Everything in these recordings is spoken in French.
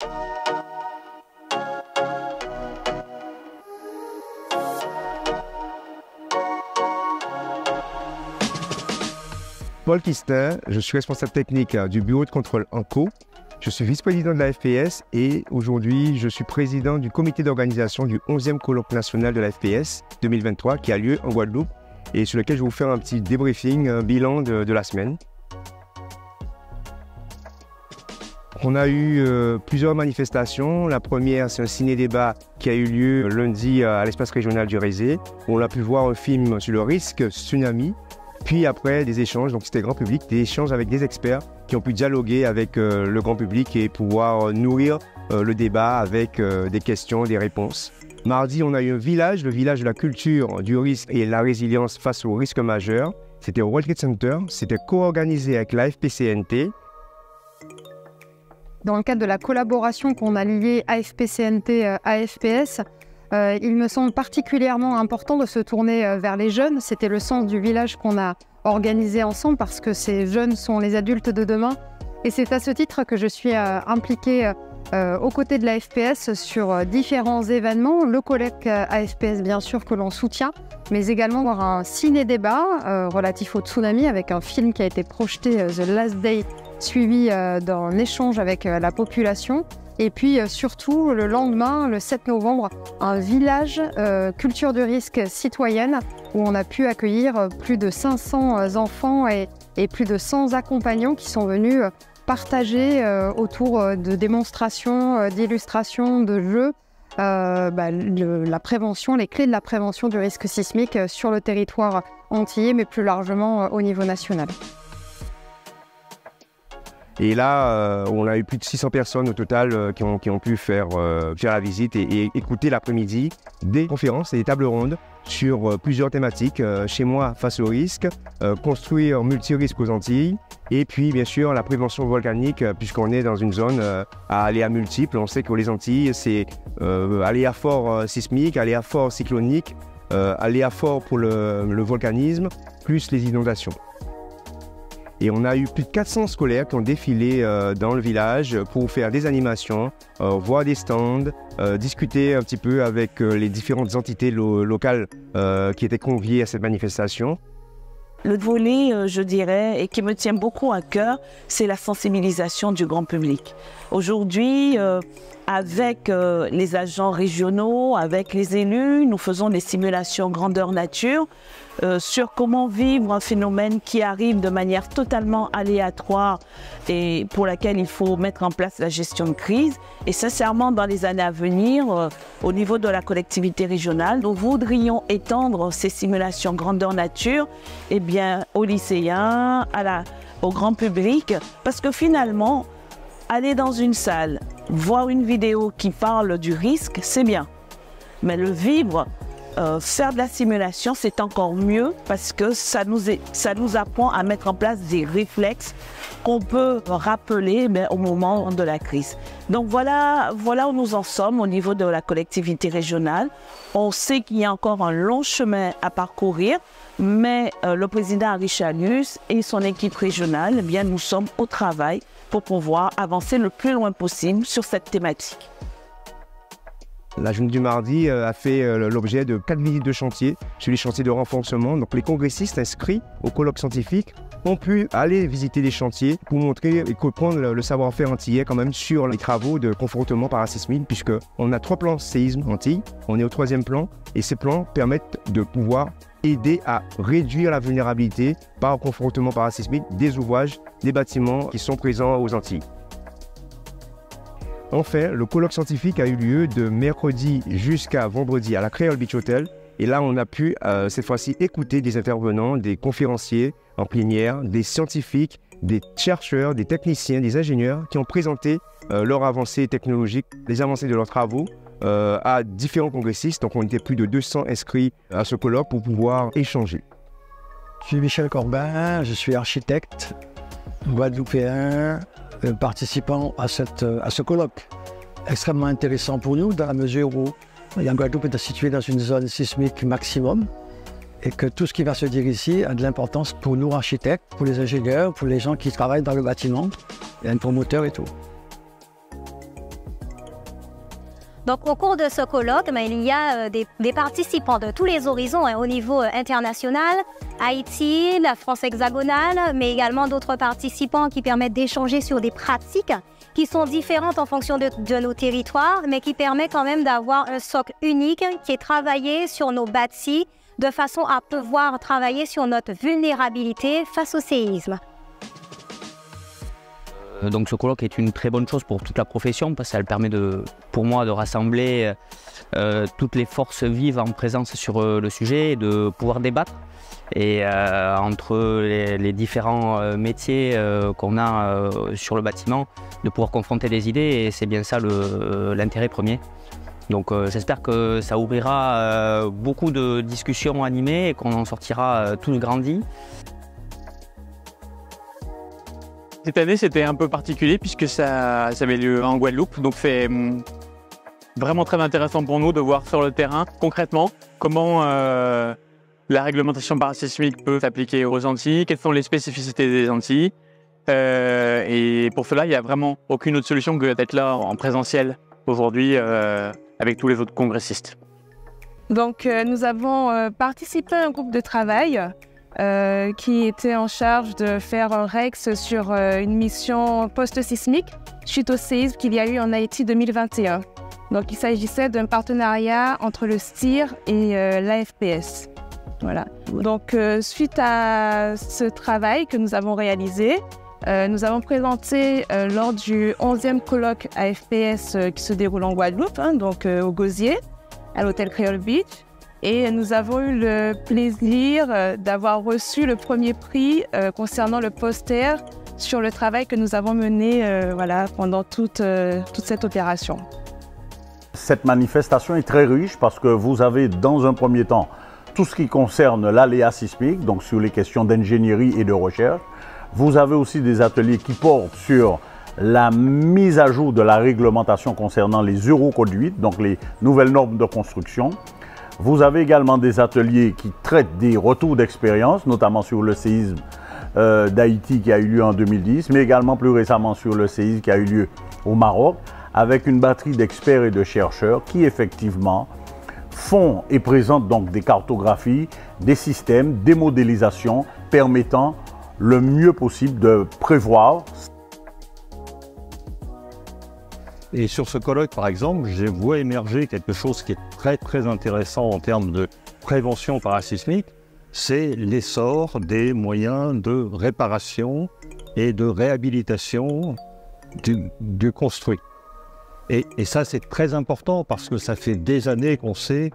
Paul Kister, je suis responsable technique du bureau de contrôle ENCO. Je suis vice-président de la FPS et aujourd'hui, je suis président du comité d'organisation du 11e colloque national de la FPS 2023 qui a lieu en Guadeloupe et sur lequel je vais vous faire un petit débriefing, un bilan de la semaine. On a eu plusieurs manifestations. La première, c'est un ciné-débat qui a eu lieu lundi à l'espace régional du Rézé, où on a pu voir un film sur le risque tsunami. Puis après, des échanges, donc c'était grand public, des échanges avec des experts qui ont pu dialoguer avec le grand public et pouvoir nourrir le débat avec des questions, des réponses. Mardi, on a eu un village, le village de la culture, du risque et la résilience face aux risques majeurs. C'était au World Trade Center, c'était co-organisé avec la FPCNT. Dans le cadre de la collaboration qu'on a liée AFPCNT à FPS, il me semble particulièrement important de se tourner vers les jeunes. C'était le sens du village qu'on a organisé ensemble parce que ces jeunes sont les adultes de demain. Et c'est à ce titre que je suis impliquée aux côtés de la FPS sur différents événements. Le colloque AFPS, bien sûr, que l'on soutient, mais également un ciné-débat relatif au tsunami avec un film qui a été projeté, The Last Day, suivi d'un échange avec la population. Et puis surtout, le lendemain, le 7 novembre, un village culture du risque citoyenne où on a pu accueillir plus de 500 enfants et plus de 100 accompagnants qui sont venus partager autour de démonstrations, d'illustrations, de jeux, la prévention, les clés de la prévention du risque sismique sur le territoire antillais, mais plus largement au niveau national. Et là, on a eu plus de 600 personnes au total qui ont pu faire la visite et écouter l'après-midi des conférences et des tables rondes sur plusieurs thématiques. Chez moi, face au risque, construire multi-risques aux Antilles et puis bien sûr la prévention volcanique puisqu'on est dans une zone à aléas multiples. On sait que les Antilles, c'est aléas forts sismiques, aléas forts cycloniques, aléas forts pour le volcanisme, plus les inondations. Et on a eu plus de 400 scolaires qui ont défilé dans le village pour faire des animations, voir des stands, discuter un petit peu avec les différentes entités locales qui étaient conviées à cette manifestation. Le volet, je dirais, et qui me tient beaucoup à cœur, c'est la sensibilisation du grand public. Aujourd'hui, avec les agents régionaux, avec les élus, nous faisons des simulations grandeur nature sur comment vivre un phénomène qui arrive de manière totalement aléatoire et pour laquelle il faut mettre en place la gestion de crise. Et sincèrement, dans les années à venir, au niveau de la collectivité régionale, nous voudrions étendre ces simulations grandeur nature aux lycéens, au grand public, parce que finalement, aller dans une salle, voir une vidéo qui parle du risque, c'est bien. Mais le vivre, faire de la simulation, c'est encore mieux parce que ça nous apprend à mettre en place des réflexes qu'on peut rappeler au moment de la crise. Donc voilà où nous en sommes au niveau de la collectivité régionale. On sait qu'il y a encore un long chemin à parcourir, mais le président Henri Chalius et son équipe régionale, nous sommes au travail pour pouvoir avancer le plus loin possible sur cette thématique. La journée du mardi a fait l'objet de 4 visites de chantier sur les chantiers de renforcement. Donc les congressistes inscrits au colloque scientifique ont pu aller visiter les chantiers pour montrer et comprendre le savoir-faire antillais quand même sur les travaux de confortement parasismique puisqu'on a 3 plans séisme Antilles, on est au 3e plan et ces plans permettent de pouvoir aider à réduire la vulnérabilité par confortement parasismique des ouvrages, des bâtiments qui sont présents aux Antilles. Enfin, le colloque scientifique a eu lieu de mercredi jusqu'à vendredi à la Creole Beach Hotel. Et là, on a pu cette fois-ci écouter des intervenants, des conférenciers en plénière, des scientifiques, des chercheurs, des techniciens, des ingénieurs qui ont présenté leurs avancées technologiques, les avancées de leurs travaux à différents congressistes. Donc, on était plus de 200 inscrits à ce colloque pour pouvoir échanger. Je suis Michel Corbin, je suis architecte guadeloupéen, participant à ce colloque. Extrêmement intéressant pour nous dans la mesure où la Guadeloupe est située dans une zone sismique maximum et que tout ce qui va se dire ici a de l'importance pour nous architectes, pour les ingénieurs, pour les gens qui travaillent dans le bâtiment, et un promoteur et tout. Donc, au cours de ce colloque, il y a des participants de tous les horizons au niveau international, Haïti, la France hexagonale, mais également d'autres participants qui permettent d'échanger sur des pratiques qui sont différentes en fonction de nos territoires, mais qui permet quand même d'avoir un socle unique qui est travaillé sur nos bâtis de façon à pouvoir travailler sur notre vulnérabilité face au séisme. Donc ce colloque est une très bonne chose pour toute la profession parce qu'elle permet pour moi de rassembler toutes les forces vives en présence sur le sujet et de pouvoir débattre. Et entre les différents métiers qu'on a sur le bâtiment, de pouvoir confronter des idées, et c'est bien ça l'intérêt premier. Donc j'espère que ça ouvrira beaucoup de discussions animées et qu'on en sortira tous grandis. Cette année, c'était un peu particulier puisque ça avait lieu en Guadeloupe. Donc c'est vraiment très intéressant pour nous de voir sur le terrain, concrètement, comment la réglementation parasismique peut s'appliquer aux Antilles, quelles sont les spécificités des Antilles. Et pour cela, il n'y a vraiment aucune autre solution que d'être là en présentiel aujourd'hui avec tous les autres congressistes. Donc nous avons participé à un groupe de travail qui était en charge de faire un REX sur une mission post-sismique suite au séisme qu'il y a eu en Haïti 2021. Donc il s'agissait d'un partenariat entre le STIR et l'AFPS. Voilà. Donc suite à ce travail que nous avons réalisé, nous avons présenté lors du 11e colloque AFPS qui se déroule en Guadeloupe, donc au Gosier, à l'hôtel Creole Beach. Et nous avons eu le plaisir d'avoir reçu le premier prix concernant le poster sur le travail que nous avons mené pendant toute cette opération. Cette manifestation est très riche parce que vous avez dans un premier temps tout ce qui concerne l'aléa sismique, donc sur les questions d'ingénierie et de recherche. Vous avez aussi des ateliers qui portent sur la mise à jour de la réglementation concernant les Eurocode 8, donc les nouvelles normes de construction. Vous avez également des ateliers qui traitent des retours d'expérience, notamment sur le séisme d'Haïti qui a eu lieu en 2010, mais également plus récemment sur le séisme qui a eu lieu au Maroc, avec une batterie d'experts et de chercheurs qui effectivement font et présentent donc des cartographies, des systèmes, des modélisations permettant le mieux possible de prévoir. Et sur ce colloque, par exemple, je vois émerger quelque chose qui est très intéressant en termes de prévention parasismique, c'est l'essor des moyens de réparation et de réhabilitation du construit. Et ça, c'est très important parce que ça fait des années qu'on sait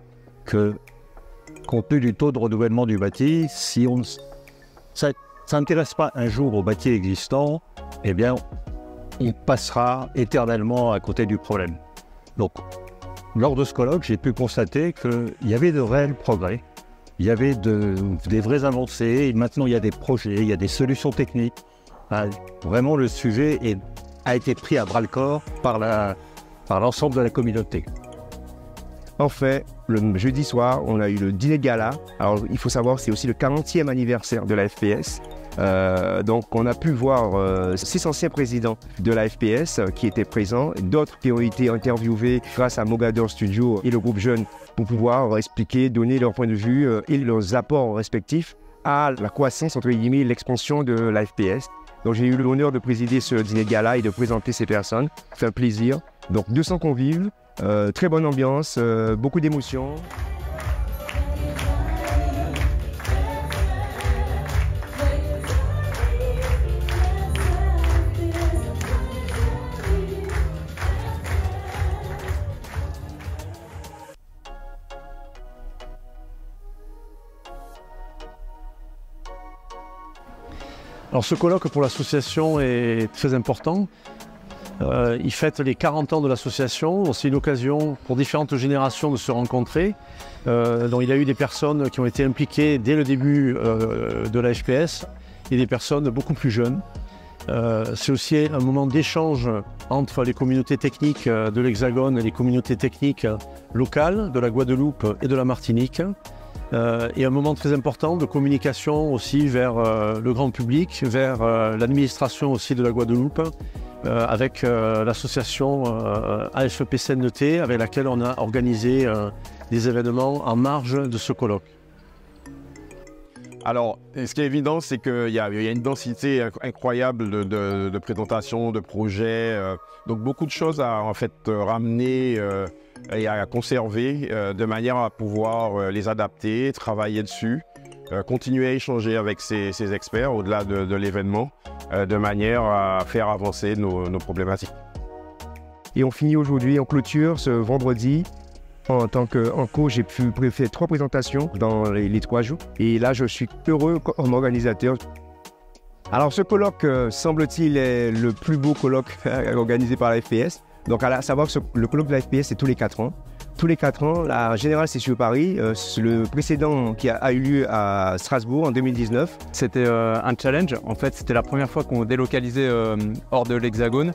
que, compte tenu du taux de renouvellement du bâti, si on ne s'intéresse pas un jour au bâti existant, eh bien, on passera éternellement à côté du problème. Donc, lors de ce colloque, j'ai pu constater qu'il y avait de réels progrès, il y avait des vraies avancées, et maintenant il y a des projets, il y a des solutions techniques. Vraiment, le sujet a été pris à bras-le-corps par l'ensemble de la communauté. En fait, le jeudi soir, on a eu le dîner gala. Alors, il faut savoir, c'est aussi le 40e anniversaire de la FPS. Donc, on a pu voir 6 anciens présidents de la FPS qui étaient présents, d'autres qui ont été interviewés grâce à Mogador Studio et le groupe Jeune pour pouvoir expliquer, donner leur point de vue et leurs apports respectifs à la croissance, entre guillemets, l'expansion de la FPS. Donc, j'ai eu l'honneur de présider ce dîner gala et de présenter ces personnes. C'est un plaisir. Donc 200 convives, très bonne ambiance, beaucoup d'émotions. Alors ce colloque pour l'association est très important. Il fête les 40 ans de l'association, c'est une occasion pour différentes générations de se rencontrer. Donc il y a eu des personnes qui ont été impliquées dès le début de la FPS et des personnes beaucoup plus jeunes. C'est aussi un moment d'échange entre les communautés techniques de l'Hexagone et les communautés techniques locales de la Guadeloupe et de la Martinique. et un moment très important de communication aussi vers le grand public, vers l'administration aussi de la Guadeloupe, avec l'association AFEP-CNT, avec laquelle on a organisé des événements en marge de ce colloque. Alors, ce qui est évident, c'est qu'il y a une densité incroyable de présentations, de projets, donc beaucoup de choses à en fait ramener et à conserver de manière à pouvoir les adapter, travailler dessus, continuer à échanger avec ces experts au-delà de l'événement, de manière à faire avancer nos problématiques. Et on finit aujourd'hui en clôture ce vendredi. En tant qu'enco, j'ai pu faire 3 présentations dans les 3 jours. Et là, je suis heureux comme organisateur. Alors, ce colloque, semble-t-il, est le plus beau colloque organisé par la FPS. Donc, à savoir que le colloque de la FPS, c'est tous les 4 ans. Tous les 4 ans, la générale, c'est sur Paris. Le précédent qui a eu lieu à Strasbourg en 2019. C'était un challenge. En fait, c'était la première fois qu'on délocalisait hors de l'Hexagone.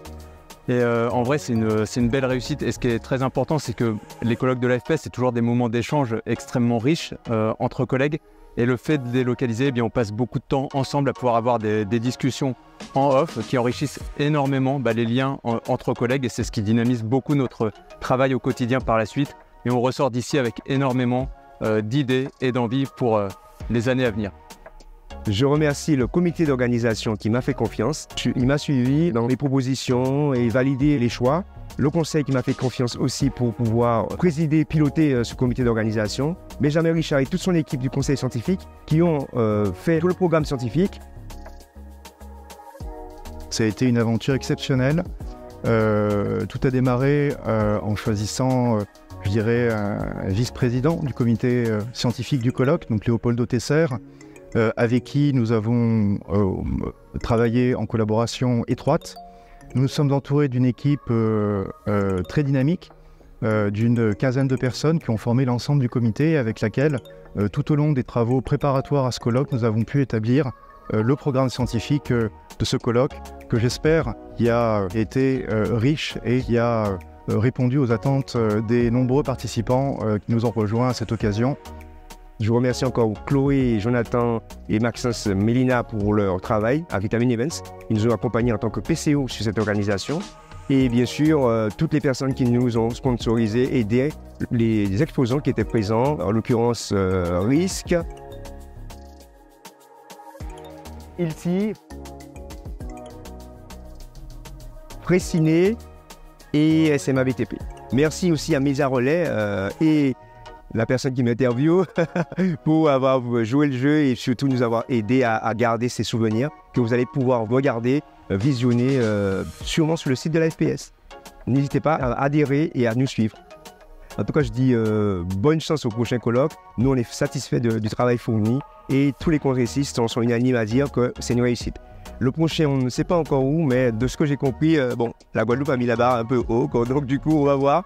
Et en vrai, c'est une belle réussite. Et ce qui est très important, c'est que les colloques de la FPS, c'est toujours des moments d'échange extrêmement riches entre collègues. Et le fait de délocaliser, eh bien, on passe beaucoup de temps ensemble à pouvoir avoir des discussions en off qui enrichissent énormément les liens entre collègues. Et c'est ce qui dynamise beaucoup notre travail au quotidien par la suite. Et on ressort d'ici avec énormément d'idées et d'envie pour les années à venir. Je remercie le comité d'organisation qui m'a fait confiance. Il m'a suivi dans les propositions et validé les choix. Le conseil qui m'a fait confiance aussi pour pouvoir présider, piloter ce comité d'organisation. Benjamin Richard et toute son équipe du conseil scientifique qui ont fait tout le programme scientifique. Ça a été une aventure exceptionnelle. Tout a démarré en choisissant, je dirais, un vice-président du comité scientifique du colloque, donc Léopoldo Tesser, avec qui nous avons travaillé en collaboration étroite. Nous nous sommes entourés d'une équipe très dynamique, d'une quinzaine de personnes qui ont formé l'ensemble du comité, avec laquelle, tout au long des travaux préparatoires à ce colloque, nous avons pu établir le programme scientifique de ce colloque, que j'espère qui a été riche et qui a répondu aux attentes des nombreux participants qui nous ont rejoints à cette occasion. Je remercie encore Chloé, Jonathan et Maxence Mélina pour leur travail à Vitamin Events. Ils nous ont accompagnés en tant que PCO sur cette organisation. Et bien sûr, toutes les personnes qui nous ont sponsorisé, aidé, les exposants qui étaient présents, en l'occurrence RISC, ILTI, Fraissinet et SMA BTP. Merci aussi à Mesa Relais et la personne qui m'interviewe pour avoir joué le jeu et surtout nous avoir aidé à garder ces souvenirs que vous allez pouvoir regarder, visionner sûrement sur le site de la FPS. N'hésitez pas à adhérer et à nous suivre. En tout cas, je dis bonne chance au prochain colloque. Nous, on est satisfaits du travail fourni et tous les congressistes sont unanimes à dire que c'est une réussite. Le prochain, on ne sait pas encore où, mais de ce que j'ai compris, bon, la Guadeloupe a mis la barre un peu haut, donc du coup, on va voir.